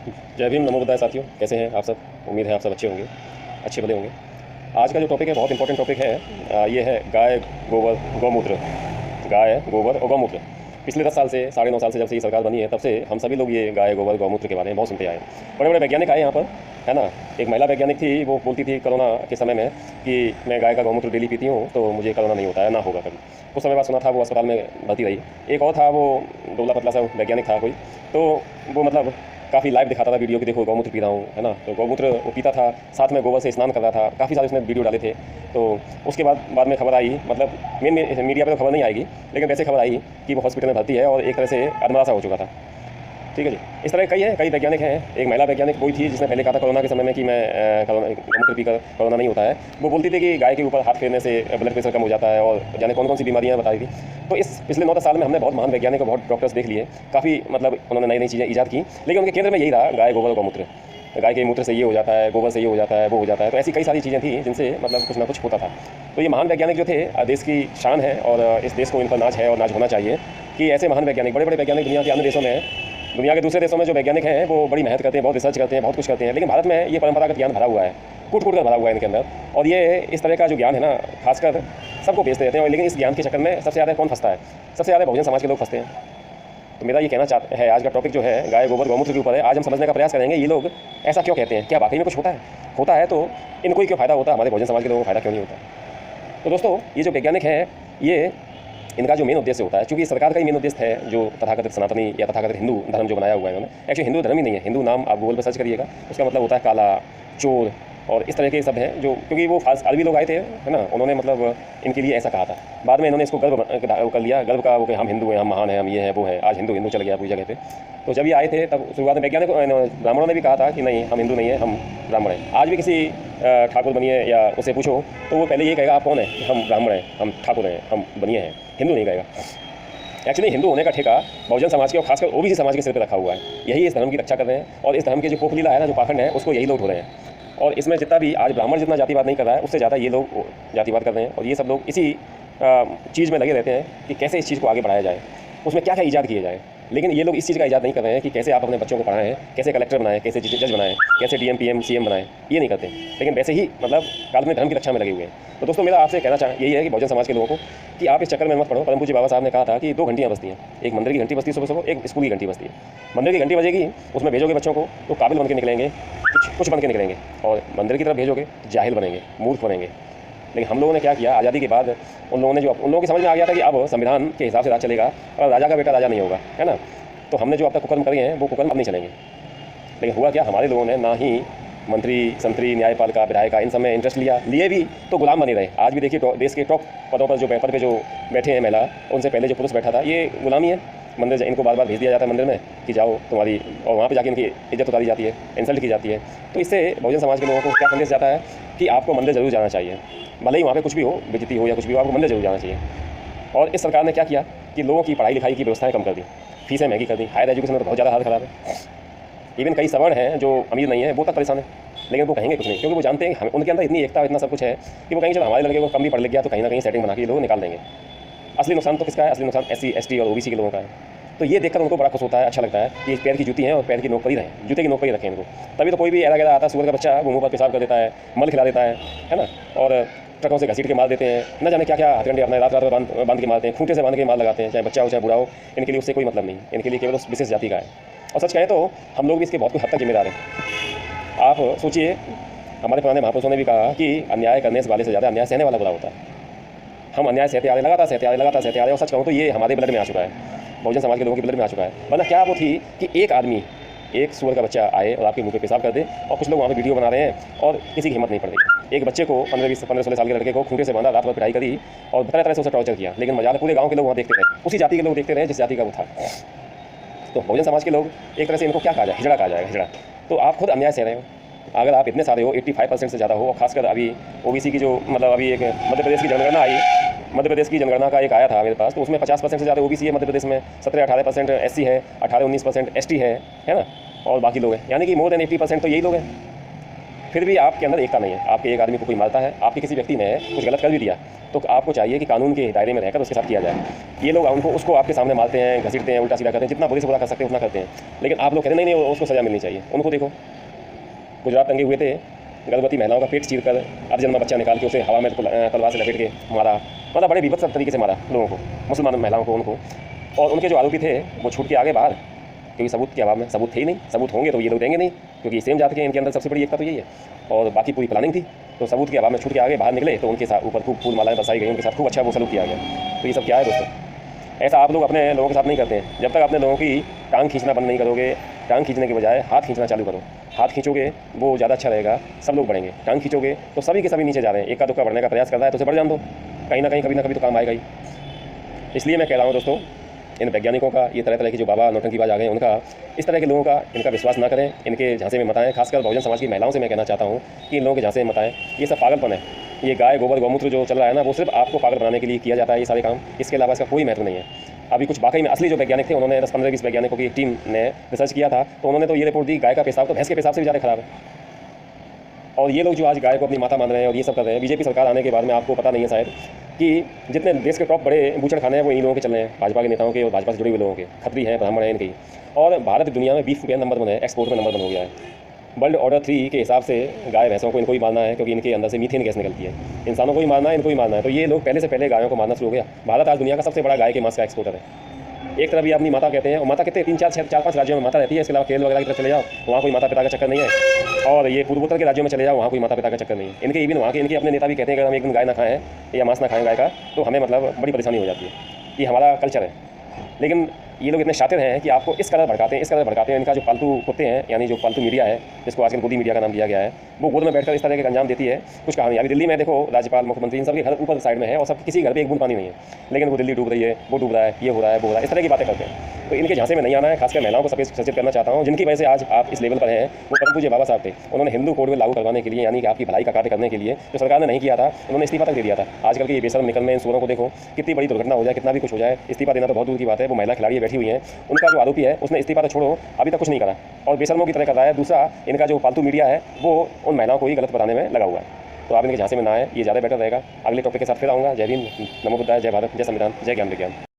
जय भीम, नमो बुद्धाय साथियों। कैसे हैं आप सब? उम्मीद है आप सब अच्छे होंगे, अच्छे भले होंगे। आज का जो टॉपिक है बहुत इंपॉर्टेंट टॉपिक है। ये है गाय, गोबर, गौमूत्र। गाय, गोबर और गौमूत्र। पिछले 10 साल से, 9.5 साल से जब से ये सरकार बनी है, तब से हम सभी लोग ये गाय, गोबर, गौमूत्र के बारे में बहुत सुनते आए। बड़े बड़े वैज्ञानिक आए यहाँ पर, है ना। एक महिला वैज्ञानिक थी, वो बोलती थी कोरोना के समय में कि मैं गाय का गौमूत्र डेली पीती हूँ तो मुझे कोरोना नहीं होता है, ना होगा कभी। कुछ समय बाद सुना था वो अस्पताल में भर्ती रही। एक और था, वो दुबला पतला सा वैज्ञानिक था कोई, तो वो मतलब काफ़ी लाइव दिखाता था वीडियो कि देखो गौमूत्र पी रहा हूँ, है ना। तो गौमूत्र वो पीता था, साथ में गोबर से स्नान कर रहा था। काफ़ी सारे उसने वीडियो डाले थे। तो उसके बाद में खबर आई, मतलब मेन मीडिया पे तो खबर नहीं आएगी, लेकिन वैसे खबर आई कि वो हॉस्पिटल में भर्ती है और एक तरह से अधमरा सा हो चुका था। ठीक है जी। इस तरह कई वैज्ञानिक हैं। एक महिला वैज्ञानिक वही थी जिसने पहले कहा था कोरोना के समय में कि मैं गौमूत्र पीकर कोरोना नहीं होता है। वो बोलती थी कि गाय के ऊपर हाथ फेरने से ब्लड प्रेशर कम हो जाता है, और जाने कौन कौन सी बीमारियाँ बताई थी। तो इस पिछले 9-10 साल में हमने बहुत महान वैज्ञानिक और बहुत डॉक्टर्स देख लिए, काफ़ी मतलब उन्होंने नई नई चीज़ें ईजाद की, लेकिन उनके केंद्र में यही रहा गाय, गोबर, गौमूत्र। गाय के मूत्र से ये हो जाता है, गोबर से ये हो जाता है, वो हो जाता है। तो ऐसी कई सारी चीज़ें थी जिनसे मतलब कुछ ना कुछ होता था। तो ये महान वैज्ञानिक जो थे, देश की शान है, और इस देश को इन पर नाज है और नाज होना चाहिए कि ऐसे महान वैज्ञानिक, बड़े बड़े वैज्ञानिक दुनिया के अन्य देशों में, दुनिया के दूसरे देशों में जो वैज्ञानिक हैं वो बड़ी मेहनत करते हैं, बहुत रिसर्च करते हैं, बहुत कुछ करते हैं। लेकिन भारत में ये परंपरागत ज्ञान भरा हुआ है, कूट कूट कर भरा हुआ है इनके अंदर। और ये इस तरह का जो ज्ञान है ना, खासकर सबको बेचते रहते हैं। लेकिन इस ज्ञान के चक्कर में सबसे ज़्यादा कौन फंसता है? सबसे ज़्यादा बहुजन समाज के लोग फंसते हैं। तो मेरा ये कहना चाहता है, आज का टॉपिक जो है गाय, गोबर, गौमूत्र के ऊपर है। आज हम समझने का प्रयास करेंगे ये लोग ऐसा क्यों कहते हैं, क्या वाकई में कुछ होता है? होता है तो इनको ही क्यों फ़ायदा होता है, हमारे बहुजन समाज के लोगों को फ़ायदा क्यों नहीं होता? तो दोस्तों, ये जो वैज्ञानिक हैं, ये इनका जो मेन उद्देश्य होता है, चूँकि सरकार का ही मेन उद्देश्य है जो तथाकथित सनातनी या तथाकथित हिंदू धर्म जो बनाया हुआ है इन्होंने। एक्चुअली हिंदू धर्म ही नहीं है, हिंदू नाम आप गूगल पर सर्च करिएगा, उसका मतलब होता है काला, चोर और इस तरह के शब्द हैं जो, क्योंकि वो अरबी लोग आए थे, है ना, उन्होंने मतलब इनके लिए ऐसा कहा था। बाद में इन्होंने इसको गर्व कर लिया, गर्व का वो कि हम हिंदू हैं, हम महान हैं, हम ये हैं, वो हैं। आज हिंदू हिंदू चल गया पूरी जगह पे। तो जब ये आए थे तब शुरुआत में वैज्ञानिक ब्राह्मणों ने भी कहा था कि नहीं, हम हिंदू नहीं हैं, हम ब्राह्मण हैं। आज भी किसी ठाकुर बनिए या उसे पूछो तो वो पहले ये कहेगा आप कौन हैं? हम ब्राह्मण हैं, हम ठाकुर हैं, हम बनिए हैं, हिंदू नहीं कहेगा। एक्चुअली हिंदू होने का ठेका बहुजन समाज के और खासकर ओबीसी समाज के सिर पर रखा हुआ है। यही इस धर्म की रक्षा कर रहे हैं, और इस धर्म के जो पोखलीला है ना, जो पाखंड है, उसको यही लोग ढो रहे हैं। और इसमें जितना भी आज ब्राह्मण जितना जातिवाद नहीं कर रहा है, उससे ज़्यादा ये लोग जातिवाद कर रहे हैं। और ये सब लोग इसी चीज़ में लगे रहते हैं कि कैसे इस चीज़ को आगे बढ़ाया जाए, उसमें क्या क्या ईजाद किए जाए। लेकिन ये लोग इस चीज़ का ईजाद नहीं कर रहे हैं कि कैसे आप अपने बच्चों को पढ़ाएं, कैसे कलेक्टर बनाएं, कैसे जज बनाएं, कैसे डीएम पीएम सीएम बनाएं, ये नहीं करते। लेकिन वैसे ही मतलब काल्पनिक धर्म की रक्षा में लगे हुए हैं। तो दोस्तों, मेरा आपसे कहना यही है कि बहुजन समाज के लोगों को कि आप इस चक्कर में मत पढ़ो। परम पूज्य बाबा साहब ने कहा था कि 2 घंटियाँ बजती हैं, एक मंदिर की घंटी बजती है सुबह सुबह, एक स्कूल की घंटी बजती है। मंदिर की घंटी बजेगी, उसमें भेजोगे बच्चों को तो काबिल बन के निकलेंगे, कुछ बन के निकलेंगे, और मंदिर की तरफ भेजोगे तो जाहिल बनेंगे, मूर्ख बनेंगे। लेकिन हम लोगों ने क्या किया, आज़ादी के बाद उन लोगों की समझ में आ गया था कि अब संविधान के हिसाब से राज चलेगा, और राजा का बेटा राजा नहीं होगा, है ना। तो हमने जो अब तक कुकर्म करे हैं वो कुकर्म अब नहीं चलेंगे। लेकिन हुआ क्या, हमारे लोगों ने ना ही मंत्री, संतरी, न्यायपालिका, विधायिका, इन सब में इंटरेस्ट लिए भी तो गुलाम बने रहे। आज भी देखिए देश के टॉप पदों पर जो पद पे जो बैठे हैं महिला, उनसे पहले जो पुरुष बैठा था, ये गुलामी है। मंदिर इनको बार बार भेज दिया जाता है मंदिर में कि जाओ तुम्हारी, और वहाँ पे जाके इनकी इज्जत उतारी जाती है, इंसल्ट की जाती है। तो इससे बहुजन समाज के लोगों को क्या संदेश जाता है कि आपको मंदिर जरूर जाना चाहिए, भले ही वहाँ पे कुछ भी हो, बेइज्जती हो या कुछ भी हो, आपको मंदिर जरूर जाना चाहिए। और इस सरकार ने क्या किया कि लोगों की पढ़ाई लिखाई की व्यवस्थाएं कम कर दी, फीसें महंगी कर दी, हायर एजुकेशन में तो बहुत ज़्यादा हालत ख़राब है। इवन कई सवर्ण हैं जो अमीर नहीं है, वो तक परेशान है, लेकिन वो कहेंगे कुछ नहीं, क्योंकि वो जानते हैं उनके अंदर इतनी एकता, इतना सब कुछ है कि वो कहेंगे चलो हमारे लड़के को कम भी पढ़ लिख गया तो कहीं ना कहीं सेटिंग बना के लोग निकाल देंगे। असली नुकसान तो किसका है? असली नुकसान SC ST और OBC के लोगों का है। तो ये देखकर उनको बड़ा खुश होता है, अच्छा लगता है कि पैर की जूती है और पैर की नोक पर ही रहें, जूते की नोक पर ही रखें इनको। तभी तो कोई भी ऐरा गैरा आता है, सूअर का बच्चा वो मुँह पर पेशाब कर देता है, मल खिला देता है ना, और ट्रकों से घसीट के मार देते हैं, न जाने क्या क्या हथकंडे अपने रात रात में बांध के मारते हैं, खूंटे से बांध के मार लगाते हैं, चाहे बच्चा हो चाहे बूढ़ा हो। इनके लिए उससे कोई मतलब नहीं, इनके लिए केवल उस विशेष जाति का है। और सच कहें तो हम लोग भी इसके बहुत कुछ हद तक जिम्मेदार हैं। आप सोचिए, हमारे पुराने महापुरुषों ने भी कहा कि अन्याय करने वाले से ज़्यादा अन्याय सहने वाला बुरा होता है। हम अन्याय सहते आ रहे, लगातार सहते आ रहे, और सच कहूँ तो ये हमारे ब्लड में आ चुका है, बहुजन समाज के लोगों के ब्लड में आ चुका है। वरना क्या वो थी कि एक आदमी, एक सूअर का बच्चा आए और आपके मुंह पे पेशाब कर दे, और कुछ लोग वहाँ पे वीडियो बना रहे हैं और किसी की हिम्मत नहीं पड़ रही। एक बच्चे को 15-16 साल के लड़के को खूंटे से बांधा, रात भर पिटाई करी और तरह तरह से उसे टॉर्चर किया, लेकिन मजा पूरे गाँव के लोग वहाँ देखते रहे, उसी जाति के लोग देखते रहे जिस जाति का वो था। तो बहुजन समाज के लोग एक तरह से इनको क्या कहा जाए, हिजड़ा कहा जाएगा, हिजड़ा। तो आप खुद अन्याय सह रहे हो। अगर आप इतने सारे हो, 85% से ज़्यादा हो, और खासकर अभी OBC की जो मतलब अभी एक मध्य प्रदेश की जनगणना आई, मध्य प्रदेश की जनगणना का एक आया था मेरे पास, तो उसमें 50% से ज़्यादा OBC है मध्य प्रदेश में, 17-18% SC है, 18-19% ST है ना, और बाकी लोग हैं, यानी कि मोर देन 80% तो यही लोग हैं। फिर भी आपके अंदर एकता नहीं है। आपके एक आदमी को कोई मारता है, आपके किसी व्यक्ति ने कुछ गलत कर भी दिया, तो आपको चाहिए कि कानून के दायरे में रहकर उसके साथ किया जाए। ये लोग उसको आपके सामने मारते हैं, घसीटते हैं, उल्टा सीधा करते हैं, जितना बुरे से बुरा कर सकते हैं उतना करते हैं। लेकिन आप लोग कहते नहीं नहीं उसको सज़ा मिलनी चाहिए। उनको देखो, गुजरात टंगे हुए थे, गर्भवती महिलाओं का पेट चीर कर अर्धजन्मा बच्चा निकाल के उसे हवा में तलवार से लपेट के मारा, मतलब बड़े विभत्स तरीके से मारा लोगों को, मुसलमान महिलाओं को, उनको। और उनके जो आरोपी थे वो छूट के आगे बाहर, क्योंकि सबूत के अभाव में, सबूत थे ही नहीं। सबूत होंगे तो ये लोग देंगे नहीं, क्योंकि सेम जात के इनके अंदर सबसे बड़ी एकता तो यही है, और बाकी पूरी प्लानिंग थी। तो सबूत के अभाव में छूट के आगे बाहर निकले, तो उनके साथ ऊपर खूब फूल मालाएं बरसाई गई, उनके साथ खूब अच्छा वो सलूक किया गया। तो ये सब क्या है दोस्तों? ऐसा आप लोग अपने लोगों के साथ नहीं करते हैं। जब तक अपने लोगों की टांग खींचना बंद नहीं करोगे, टांग खींचने के बजाय हाथ खींचना चालू करो। हाथ खींचोगे वो ज़्यादा अच्छा रहेगा, सब लोग बढ़ेंगे। टांग खींचोगे तो सभी के सभी नीचे जा रहे हैं, एक का दुक्का बढ़ने का प्रयास कर रहा है तो उसे बढ़ जान दो, कहीं ना कहीं कभी ना कभी तो काम आएगा ही। इसलिए मैं कह रहा हूँ दोस्तों, इन वैज्ञानिकों का, ये तरह तरह के जो बाबा नौटंकीबाज आ गए उनका, इस तरह के लोगों का इनका विश्वास ना करें, इनके झांसे में मत आएं। खासकर बहुजन समाज की महिलाओं से मैं कहना चाहता हूँ कि इन लोगों के झांसे में मत आएं। ये सब पागलपन है। ये गाय गोबर गौमूत्र जो चल रहा है ना, वो सिर्फ आपको पागल बनाने के लिए किया जाता है ये सारे काम, इसके अलावा इसका कोई महत्व नहीं है। अभी कुछ वाकई में असली जो वैज्ञानिक थे, उन्होंने 10-15-20 वैज्ञानिकों की टीम ने रिसर्च किया था, तो उन्होंने तो ये रिपोर्ट दी, गाय का पेशाब तो भैंस के पेशाब से भी ज़्यादा खराब है। और ये लोग जो आज गाय को अपनी माता मान रहे हैं और ये सब कर रहे हैं, बीजेपी सरकार आने के बाद में आपको पता नहीं है शायद कि जितने देश के टॉप बड़े बूचड़ खाने हैं वो इन लोगों के चल रहे हैं, भाजपा के नेताओं के और भाजपा से जुड़े हुए लोगों के। खत्री हैं, ब्राह्मण हैं इनके। और भारत दुनिया में बीफ के नंबर 1 है, एक्सपोर्ट में नंबर 1 हो गया है। वर्ल्ड ऑर्डर 3 के हिसाब से गाय भैंसों को इनको ही मारना है, क्योंकि इनके अंदर से मीथेन गैस निकलती है। इंसानों को ही मारना है, इनको ही मारना है। तो ये लोग पहले से पहले गायों को मारना शुरू हो गया। भारत आज दुनिया का सबसे बड़ा गाय के मांस का एक्सपोर्टर है। एक तरफ ये अपनी माता कहते हैं, और माता कितने 3-4-5 राज्यों में माता रहती है। इसके अलावा केरल वगैरह की तरफ चले जाओ, वहाँ कोई माता पिता का चक्कर नहीं है। और ये पूर्वोत्तर के राज्यों में चले जाओ, वहाँ कोई माता पिता का चक्कर नहीं है। इनके इवन वहाँ के इनके अपने नेता भी कहते हैं कि हम एक दिन गाय ना खाएं या मांस ना खाएं गाय का, तो हमें मतलब बड़ी परेशानी हो जाती है। ये हमारा कल्चर है। लेकिन ये लोग इतने शातिर हैं कि आपको इस कदर भड़काते हैं, इस कदर भड़काते हैं। इनका जो पालतू कुत्ते हैं, यानी जो पालतू मीडिया है, जिसको आजकल गोदी मीडिया का नाम दिया गया है, वो गोद में बैठकर इस तरह के अंजाम देती है। कुछ कहानी अभी दिल्ली में देखो, राज्यपाल, मुख्यमंत्री, इन सबके घर ऊपर साइड में है और सब किसी घर पे एक बूंद पानी नहीं है, लेकिन वो दिल्ली डूब रही है, वो डूब रहा है, ये हो रहा है, वो हो रहा है, इस तरह की बातें करते हैं। तो इनके झांसे में नहीं आना है। खासकर महिलाओं को सचेत करना चाहता हूँ, जिनकी वजह से आज आप इस लेवल पर हैं। वो परम पूज्य बाबा साहब थे, उन्होंने हिंदू कोड में लागू करवाने के लिए, यानी कि आपकी भलाई का कार्य करने के लिए, जो सरकार ने नहीं किया था, उन्होंने इस्तीफा तक दे दिया था। आजकल के ये बेशर्म निकल में इन सूरों को देखो, कितनी बड़ी दुर्घटना हो जाए, कितना भी कुछ हो जाए, इस्तीफा देना तो बहुत दूर की बात है। वो महिला खिलाड़ी बैठी हुई हैं, उनका जो आरोपी है उसने इस्तीफा तो छोड़ो, अभी तक कुछ नहीं करा और बेशर्मों की तरह कर रहा है। दूसरा, इनका जो फालतू मीडिया है वो उन महिलाओं को ही गलत बताने में लगा हुआ है। तो आप इनके झांसे में ना आए, ये ज़्यादा बेटर रहेगा। अगले टॉपिक के साथ फिर आऊँगा। जय भीम, नमो बुद्धाय, जय भारत, जय संविधान, जय ज्ञान विज्ञान।